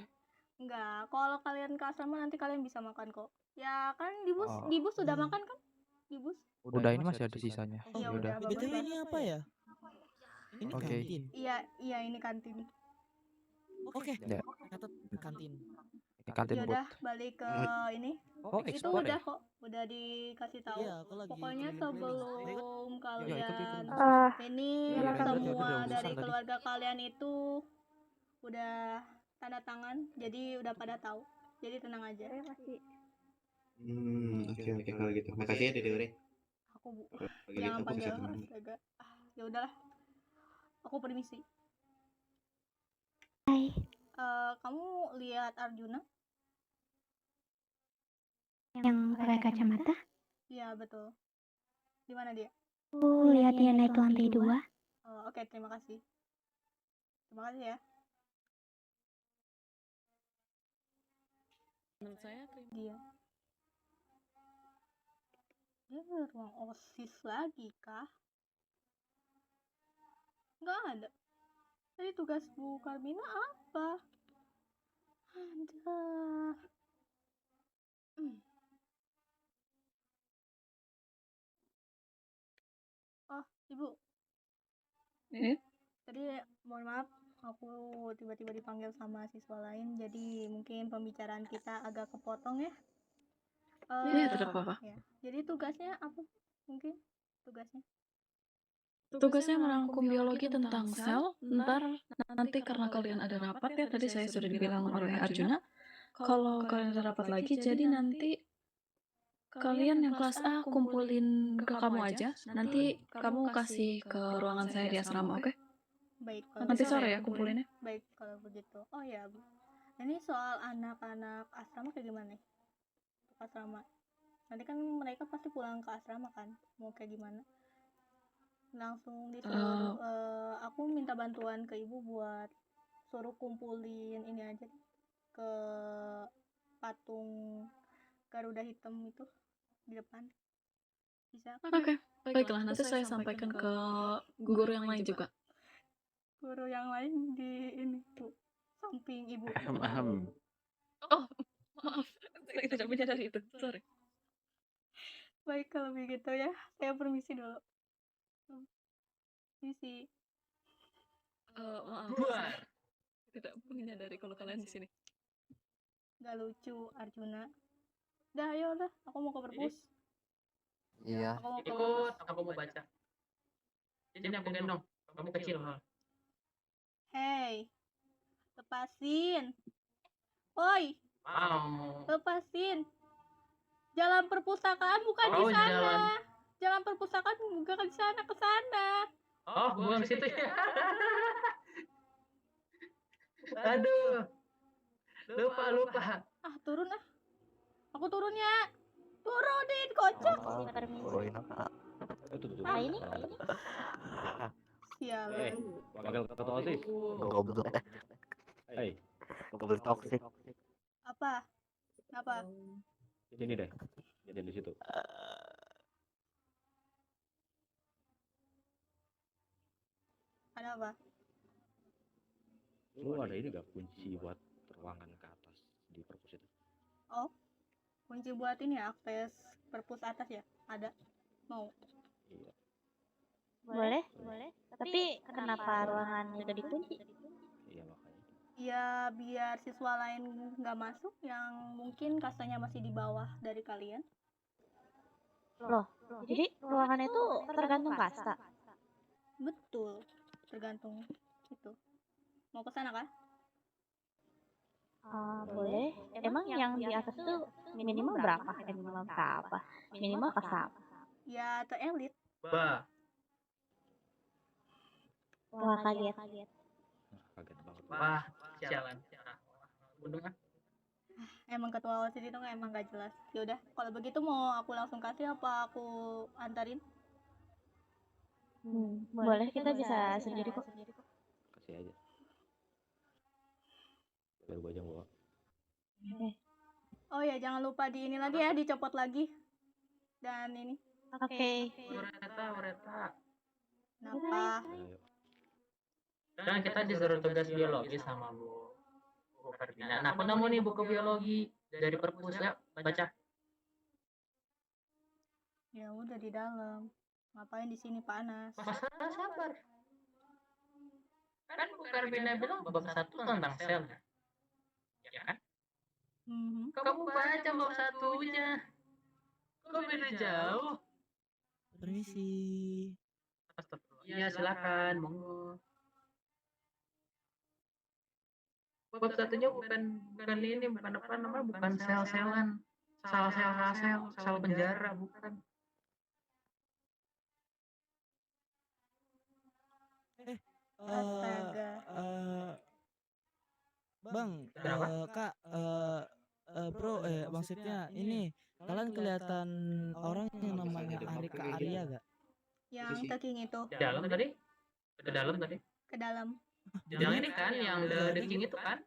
E: Enggak, kalau kalian ke asrama nanti kalian bisa makan kok. Ya kan di bus,
F: Oh.
E: di bus sudah makan kan? Di bus?
F: Udah ini masih ada sisanya.
E: Ya
F: Udah.
E: udah, bagus
F: BTW
E: lah.
F: ini apa ya? Ini
E: Oke.
F: kantin.
E: Iya ini kantin.
F: Oke. Ya. Catat kantin. Ini kantin
E: Ya
F: buat.
E: udah balik ke ini.
F: Oh,
E: Itu
F: ekspor
E: udah
F: ya?
E: kok, udah dikasih tahu.
F: Iya, aku lagi
E: Pokoknya
F: keliling-keliling.
E: sebelum
F: ikut.
E: kalian ini
F: Iya,
E: semua
F: udah
E: dari
F: urusan tadi.
E: keluarga kalian itu udah tanda tangan, jadi udah pada tahu. Jadi tenang aja.
H: Oke kalau gitu. Makasih ya Dede Ure.
E: Aku
H: Kalau gitu
E: jangan
H: aku
E: panggil
H: bisa tenang.
E: astaga. Ya udahlah. Aku permisi.
J: Hai.
E: Kamu lihat Arjuna?
J: Yang pakai kacamata?
E: Iya betul. Di mana dia?
J: Aku lihat dia naik ke lantai 2.
E: Oke, terima kasih. Terima kasih ya.
A: Menurut saya
E: Dia ke ruang OSIS lagi kah? Nggak ada. Tadi tugas Bu Karmina apa? Ada. Oh, Ibu. Tadi mohon maaf, aku tiba-tiba dipanggil sama siswa lain, jadi mungkin pembicaraan kita agak kepotong ya.
A: Iya, tidak apa-apa.
E: Ya. Jadi tugasnya apa? Mungkin tugasnya?
A: Tugasnya merangkum biologi tentang sel. Ntar nanti karena kalian ada rapat ya, tadi saya sudah dibilang oleh Arjuna, kalau kalian ada rapat lagi, jadi nanti kalian yang kelas A kumpulin ke kamu aja. Nanti kamu kasih ke ruangan saya di asrama, oke?
E: Baik, kalau
A: Nanti
E: begitu.
A: sore ya kumpulinnya.
E: Baik, kalau begitu. Oh ya, Bu. Ini soal anak-anak asrama kayak gimana nih? Untuk asrama. Nanti kan mereka pasti pulang ke asrama kan? Mau kayak gimana? Langsung disuruh, aku minta bantuan ke Ibu buat suruh kumpulin ini aja ke patung Garuda hitam itu di depan. Bisa kan?
A: Oke, baiklah. Nanti saya sampaikan ke guru yang lain juga.
E: Guru yang lain di ini, Bu. Samping Ibu.
A: Oh, maaf. Saya tidak menyadari itu. Sorry.
E: Baik, kalau begitu ya. Saya permisi dulu. Permisi.
A: Maaf. Saya tidak menyadari kalau kalian di sini.
E: Gak lucu, Arjuna. Dah, ayo dah. Aku mau ke perpus.
C: Iya.
E: Aku mau ke
D: Ikut, aku mau baca. Sini aku gendong. Kamu kecil, ha.
E: Hey, lepasin. Woi,
D: Mau.
E: lepasin. Jalan perpustakaan bukan di
D: Oh,
E: sana.
D: jalan.
E: Jalan perpustakaan bukan di sana, ke sana.
D: Oh, bukan situ ya. Aduh. Lupa.
E: Ah, turun ah. Aku turun ya. Turunin, kocak.
J: Nah, ini
E: Sialan.
I: Wakil ketua OSIS.
J: goblok.
I: Hei, goblok toksik.
E: Apa? Kenapa?
I: Sini deh. Jadi di situ.
E: Ada apa?
I: Lu ada ini gak kunci buat ruangan ke atas di perpus itu?
E: Oh, kunci buat ini ya, akses perpus atas ya? Ada. Mau?
I: Iya.
J: Boleh? Tapi kenapa ruangannya udah dikunci?
I: Iya makanya.
E: Ya biar siswa lain nggak masuk yang mungkin kastanya masih di bawah dari kalian.
J: Loh, jadi ruangan itu tergantung kasta.
E: Betul, tergantung itu. Mau ke sana kah?
J: Boleh. Emang yang di atas itu minimal berapa? Minimal berapa? Minimal kasta apa?
E: Ya terelit.
D: Bah,
J: Wah, kaget.
I: Kaget banget.
D: wah, sialan. Gunung ah.
E: Emang ketua OSIS itu emang gak jelas. Yaudah, kalau begitu mau aku langsung kasih apa aku antarin?
J: Boleh, kita bisa sendiri kok.
I: Kasih aja. Biar gua aja bawa.
E: Oh ya, jangan lupa di ini lagi ya, dicopot lagi. Dan ini.
J: Oke.
D: Ureta.
E: Kenapa?
I: Ayo.
D: Kan kita disuruh tugas biologi sama Bu Ferdina. Nah, aku nemu nih buku biologi dari perpus ya, baca.
E: Ya udah di dalam. Ngapain di sini panas?
D: Masalah sabar. Kan Bu Ferdina bilang bab 1 tentang sel. Ya kan? Kamu baca bab 1-nya. Kok beda jauh?
F: Permisi.
D: Iya, silakan, monggo. Bab 1-nya bukan ini, bukan apa namanya, bukan sel-selan. Sel penjara, bukan.
E: Astaga.
F: Bang, Kak, bro, maksudnya ini kalian kelihatan orang yang namanya Arika Arya gak?
E: Yang taking itu.
D: Dalam tadi? Ke dalam tadi?
E: Ke dalam.
D: Yang ini kan, yang The King itu kan?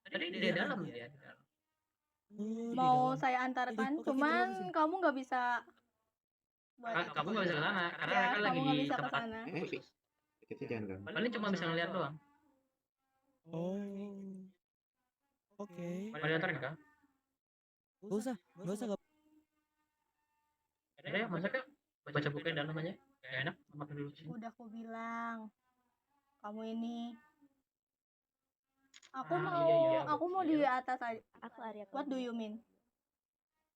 D: Tadi di dalam dia.
E: Mau saya antarkan, cuman kamu nggak bisa.
D: Kamu nggak bisa ke sana, karena
E: Ya,
D: mereka lagi
E: kamu
D: di
E: nggak bisa ke
D: tempat.
E: sana.
H: Kita jangan ganggu.
D: Paling cuma bisa ngeliat doang.
F: Oh, oke.
D: Mau diantarin kah?
F: Gak usah.
D: Ada ya, masa kak baca buku yang dalam aja. Gak enak, makan dulu sini.
E: Udah aku bilang, kamu ini. Aku mau di atas aja.
J: Aku Arya.
E: What do you mean?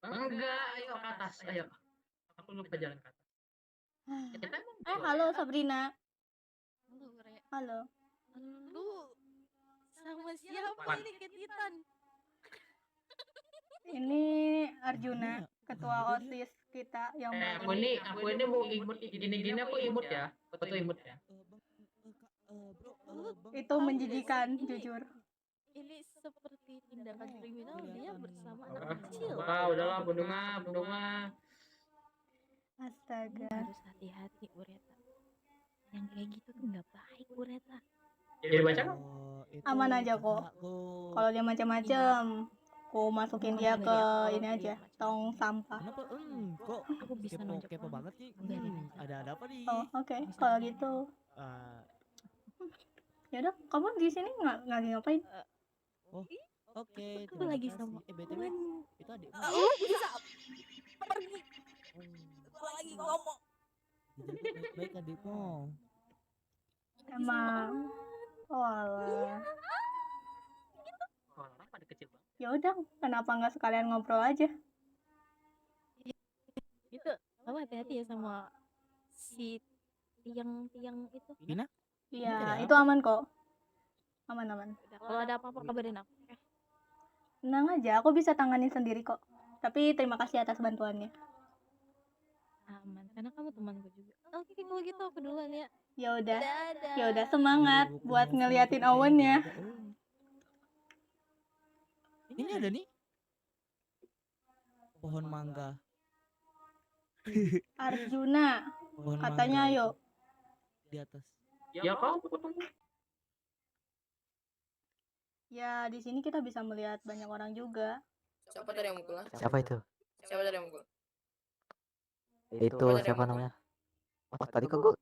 D: Enggak, ayo ke atas, ayo. Aku lupa jalan ke atas.
E: Halo Sabrina. Halo.
K: Lu sama siapa ini ke Titan?
E: Ini Arjuna, ketua OSIS kita yang
D: Aku ini mau imut gini-gini, aku imut ya. Betul imut ya.
E: Itu menjijikan, jujur.
K: Ini seperti tindakan kriminal dia bersama anak kecil.
D: Udahlah, bunga.
E: Astaga.
K: Harus hati-hati, Ureta. Yang kayak gitu tuh nggak baik, Ureta.
D: Jadi baca kan?
E: Aman aja kok. Kalau dia macam-macam, aku masukin dia ke ini aja, tong sampah.
F: Kenapa? Kok
K: Aku bisa nonjok
F: kepo banget sih? Ada apa nih?
E: Oh, oke. Kalau gitu. Ya udah, kamu di sini lagi ngapain?
F: Oke.
K: Aku lagi sama
F: BTW, itu adik.
K: bisa pergi. Aku lagi ngomong.
F: Baik adikmu.
E: Emang. Walah.
D: Orang pada kecil banget.
E: Ya udah, kenapa nggak sekalian ngobrol aja?
K: Itu, kamu hati-hati ya sama si tiang itu.
F: Gina?
E: Iya, itu aman kok. Aman.
K: Kalau ada apa-apa kabarin aku.
E: Tenang aja, aku bisa tanganin sendiri kok. Tapi terima kasih atas bantuannya.
K: Aman, karena kamu temanku juga. Oke, kalau gitu aku duluan ya.
E: Ya udah.
K: Dadah.
E: Ya udah, semangat buat ngeliatin awannya.
F: Ini ada nih. Pohon mangga.
E: Arjuna,
F: Pohon
E: katanya
F: mangga
E: ayo.
F: di atas.
D: Ya kau potong.
E: Ya di sini kita bisa melihat banyak orang juga.
D: Siapa tadi yang mukul?
G: Siapa itu?
D: Siapa tadi yang mukul?
G: Itu siapa namanya? Oh, tadi kok gue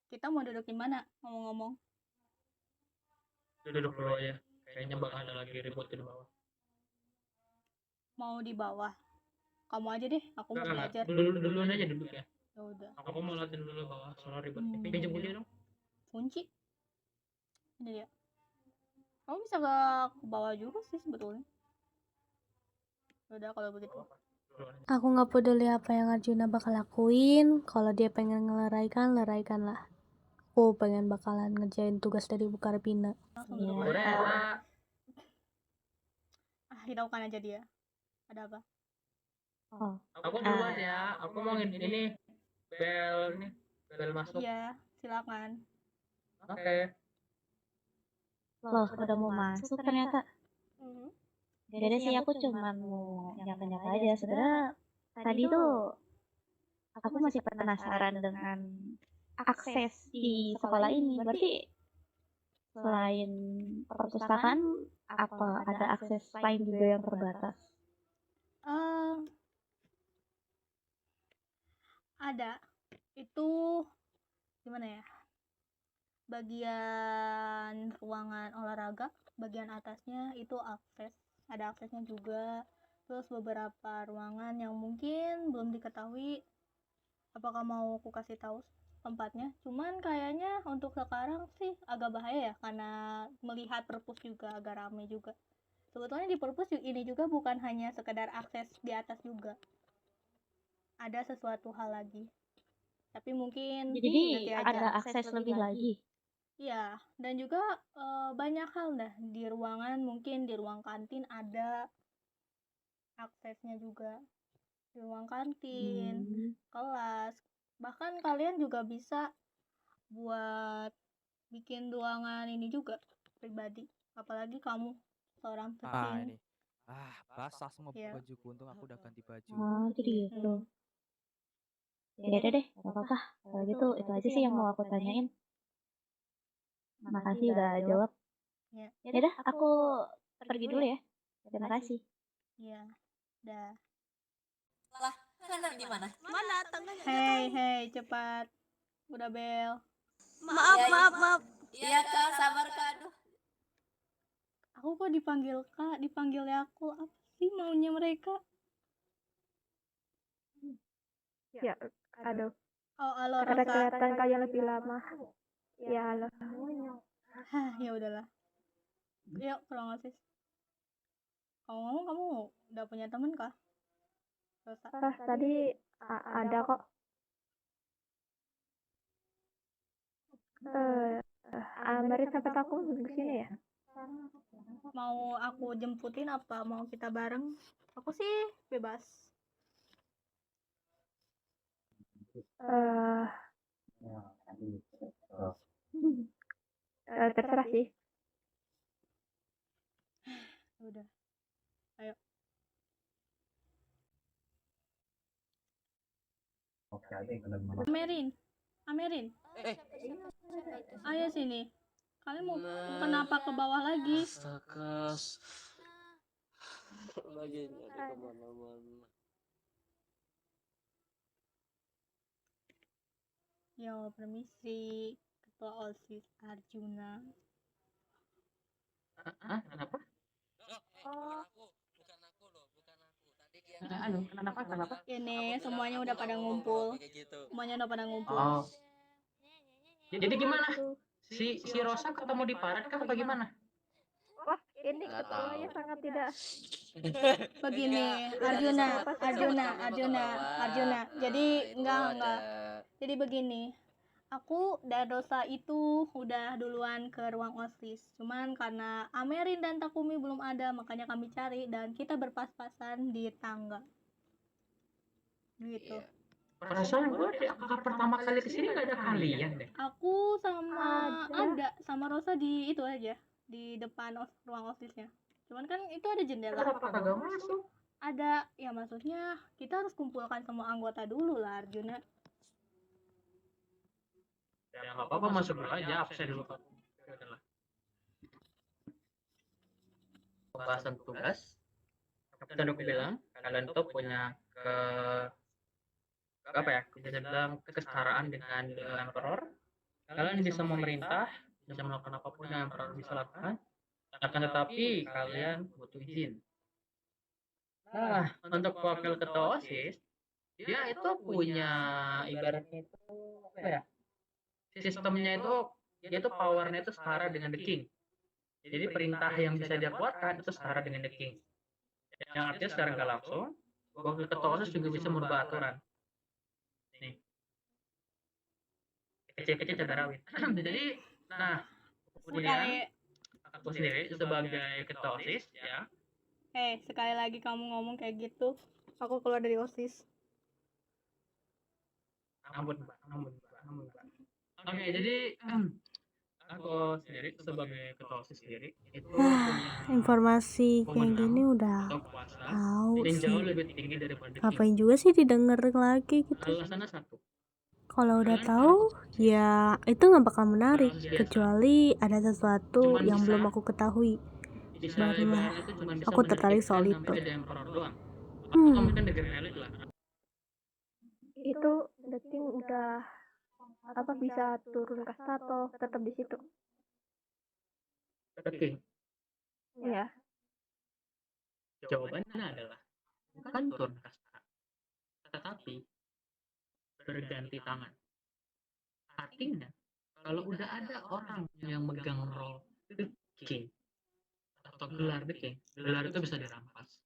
E: Kita mau duduk di mana ngomong-ngomong?
D: Duduk dulu aja. Kayaknya bakal ada lagi ribut di bawah.
E: Mau di bawah. Kamu aja deh, aku mau
D: Enggak,
E: belajar.
D: duluan aja duduk ya.
E: Ya udah.
D: Aku mau latihan dulu bawah soal ribut. Pinjam kunci dong.
E: Kunci. Ini dia. Kamu bisa ke bawah juga sih sebetulnya. Udah kalau begitu.
L: Aku nggak peduli apa yang Arjuna bakal lakuin. Kalau dia pengen ngeleraikan, leraikan lah. Aku pengen bakalan ngerjain tugas dari Bukarpina.
D: Udah.
E: Hiraukan aja dia. Ada apa?
L: Oh.
D: Aku duluan ya. Aku mau ini bel masuk.
E: Iya, silakan.
D: Oke.
J: Loh, udah mau masuk ternyata. Jadi sih aku cuma mau nyapa-nyapa aja. Sebenarnya tadi tuh aku masih penasaran dengan akses di sekolah ini. Berarti selain perpustakaan, apa ada akses lain juga yang terbatas?
E: Ada. Itu gimana ya? Bagian ruangan olahraga, bagian atasnya itu akses. Ada aksesnya juga. Terus beberapa ruangan yang mungkin belum diketahui. Apakah mau aku kasih tahu tempatnya? Cuman kayaknya untuk sekarang sih agak bahaya ya, karena melihat perpus juga agak rame juga. Sebetulnya di perpus ini juga bukan hanya sekedar akses di atas juga. Ada sesuatu hal lagi. Tapi mungkin
J: Jadi
E: nanti aja.
J: ada akses lebih lagi.
E: Iya, dan juga banyak hal dah di ruangan, mungkin di ruang kantin ada aksesnya juga. Di ruang kantin, kelas, bahkan kalian juga bisa buat bikin ruangan ini juga pribadi. Apalagi kamu seorang petin.
M: Basah semua
E: Iya.
M: bajuku, untung aku udah ganti baju.
J: Oh, jadi gitu. Ya udah deh, gak apa-apa. Kalau gitu, itu aja sih yang mau aku tanyain. Makasih udah jawab.
E: Ya.
J: Yaudah, aku pergi dulu ya. Terima kasih.
E: Iya, dah.
K: Lah, Nana di mana? Mana tangganya?
E: Hei, cepat. Udah bel.
K: Maaf. Iya Kak, sabar Kak. Aduh.
E: Aku kok dipanggil Kak, dipanggilnya aku. Apa sih maunya mereka?
N: Ya, aduh.
E: Oh, halo
N: Karena
E: Rosa.
N: kelihatan kalian lebih lama. Ya, halo.
E: Hah, ya udahlah. Yuk, kurang osis. Kamu udah punya temen kah? Rosa.
N: Tadi ada kok. Mari sampai aku ke sini ya.
E: Mau aku jemputin apa mau kita bareng? Aku sih bebas.
N: Terserah sih.
E: Udah. Ayo. Amerin. Ayo sini. Kalian mau kenapa ke bawah lagi?
G: Astagas. Lagi nyari kemana-mana.
E: Yo, permisi. Ketua OSIS Arjuna.
D: Kenapa? Kenapa?
E: Ini semuanya udah pada ngumpul.
D: Oh. Jadi gimana? Si Rosa ketemu di parat kah bagaimana?
N: Wah, ini ketuanya sangat tidak.
E: Begini, Arjuna. Jadi enggak. Jadi begini. Aku dan Rosa itu udah duluan ke ruang OSIS. Cuman karena Amerin dan Takumi belum ada, makanya kami cari dan kita berpas-pasan di tangga. Gitu.
D: Perasaan gue kakak pertama kali kesini gak ada kalian deh.
E: Aku sama Rosa di itu aja, di depan ruang OSISnya. Cuman kan itu ada jendela.
D: Kenapa kagak masuk?
E: Ada, ya maksudnya kita harus kumpulkan semua anggota dulu lah Arjuna.
D: Ya nggak apa-apa masuk dulu aja, absen dulu Pak. pembahasan tugas. Kapten aku bilang kalian tuh punya bisa bilang kesetaraan dengan emperor. Kalian bisa memerintah, bisa melakukan apapun yang emperor bisa lakukan. Akan tetapi kalian butuh izin. Nah, untuk wakil ketua OSIS, dia itu punya ibaratnya itu apa ya? Sistemnya itu dia tuh powernya itu setara dengan the king. Jadi perintah yang bisa dia keluarkan itu setara dengan the king. Yang artinya secara nggak langsung, wakil ketua OSIS juga bisa merubah aturan. Nih, kecil-kecil cabai rawit. Jadi, nah, kemudian aku sendiri sebagai ketua OSIS, ya.
E: Sekali lagi kamu ngomong kayak gitu, aku keluar dari OSIS.
D: Ampun, Mbak. Oke, jadi aku sendiri sebagai ketua OSIS sendiri itu punya
L: Informasi kayak gini udah
D: atau kuasa
L: tahu
D: yang jauh
L: sih.
D: lebih tinggi daripada
L: Ngapain juga sih didengerin lagi gitu.
D: alasannya satu.
L: Kalau udah tahu, ya itu nggak bakal menarik kecuali ada sesuatu yang belum aku ketahui. Barulah
D: Ibaratnya itu cuma bisa
L: aku tertarik soal
D: menerbitkan
L: itu.
D: sampai jadi emperor doang. Atau mungkin negara elit lah.
N: Itu The King udah apa bisa turun kasta atau tetap di situ?
D: The King.
N: Iya.
D: Jawabannya adalah bukan turun kasta, tetapi berganti tangan. Artinya, kalau udah ada orang yang megang role The King atau gelar The King, gelar itu bisa dirampas.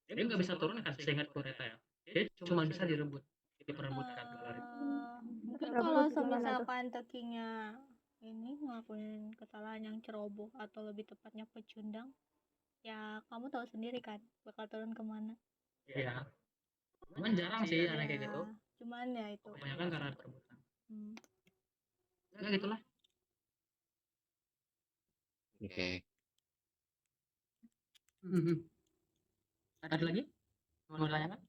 D: Dia nggak bisa turun kan, seingat Kureta ya. Dia cuma bisa diperebutkan gelar itu.
E: Mungkin kalau misalkan tekinya ini ngelakuin kesalahan yang ceroboh atau lebih tepatnya pecundang, ya kamu tahu sendiri kan bakal turun kemana.
D: Iya. Cuman jarang sih aneh kayak gitu.
E: Cuman ya itu.
D: Kebanyakan karena perebutan. Ya gitulah.
G: Oke.
D: Ada lagi? Mau ditanyakan?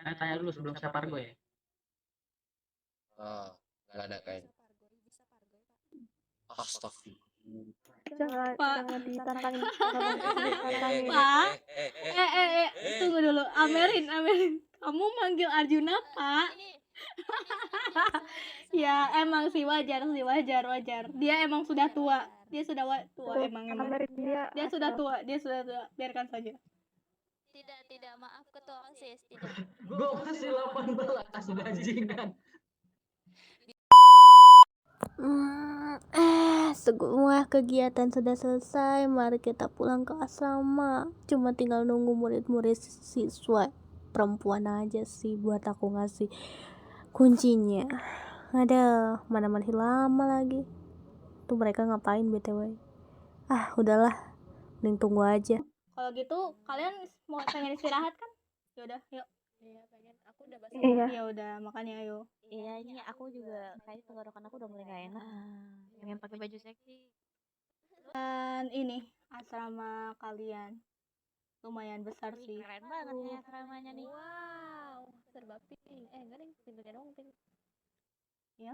D: Tanya dulu sebelum saya pargo ya.
G: Oh, nggak ada kayaknya. Astagfirullah.
N: Jangan ditantangin
E: Pak. Tunggu dulu. Amerin. Kamu manggil Arjuna, Pak. Ya, emang sih wajar. Dia emang sudah tua. Dia sudah tua emang. Dia sudah tua. Biarkan saja.
K: Tidak, maaf ketua OSIS, tidak.
D: Gue masih 18 bajingan.
L: Semua kegiatan sudah selesai. Mari kita pulang ke asrama. Cuma tinggal nunggu murid-murid siswa perempuan aja sih buat aku ngasih kuncinya. Ada mana masih lama lagi. Tuh mereka ngapain BTW? Udahlah. Mending tunggu aja.
E: Kalau gitu kalian mau pengen istirahat kan? Ya udah, yuk.
K: Iya, pengen. Aku udah basah.
E: Ya udah, makanya ayo.
J: Iya, ini aku juga kayak tenggorokan aku udah mulai gak enak.
K: Pengen pakai baju seksi.
E: Dan ini asrama kalian lumayan besar sih.
J: Keren banget nih asramanya nih.
K: Wow, serba pink. Enggak deh, pintunya dong pink.
E: Ya.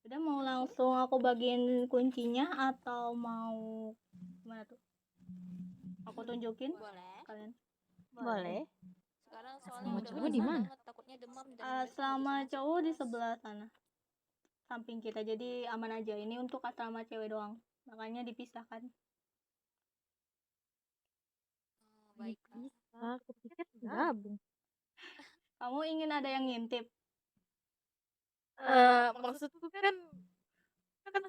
E: Udah, mau langsung aku bagiin kuncinya atau mau gimana tuh? Aku tunjukin kalian.
J: Boleh.
K: Sekarang soalnya udah
J: cowok di mana?
K: Takutnya demam dan
E: Asrama cowok di sebelah sana. Samping kita. Jadi aman aja. Ini untuk asrama cewek doang. Makanya dipisahkan.
K: baik.
J: Aku pikir gabung.
E: Kamu ingin ada yang ngintip?
K: Maksudku kan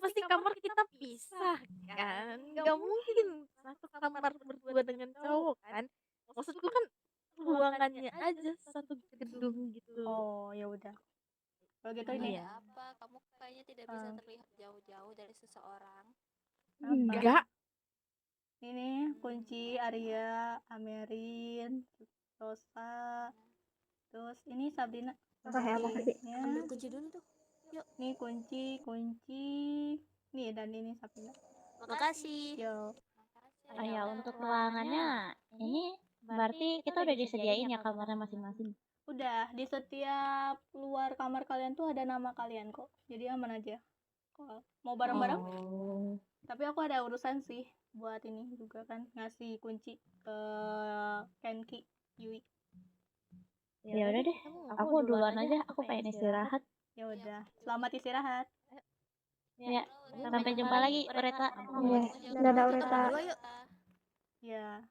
K: pasti kamar kita pisah kan, nggak mungkin satu kamar berdua dengan cowok kan. Maksudku kan ruangannya aja satu gedung gitu.
E: Oh, ya udah. Kalau gitu ini.
K: Ada apa? Kamu kayaknya tidak bisa terlihat jauh-jauh dari seseorang.
J: Enggak.
E: Ini kunci Arya, Amerin, Rosa. Terus ini Sabrina. Ya.
K: Ambil kunci dulu tuh. Yuk.
E: Nih kunci. Nih dan ini Sabrina.
K: Makasih.
E: Yo.
J: Ya untuk ruangannya ini berarti kita udah disediain ya kamarnya masing-masing.
E: Udah, di setiap luar kamar kalian tuh ada nama kalian kok. Jadi aman aja. Mau bareng-bareng?
J: Oh.
E: Tapi aku ada urusan sih buat ini juga kan, ngasih kunci ke Kenki Yui.
J: Ya udah deh, aku duluan aja, aku pengen istirahat.
E: Ya udah, selamat istirahat.
J: Ya, sampai jumpa lagi, Oreta.
N: Iya, dadah Oreta.
E: Ya.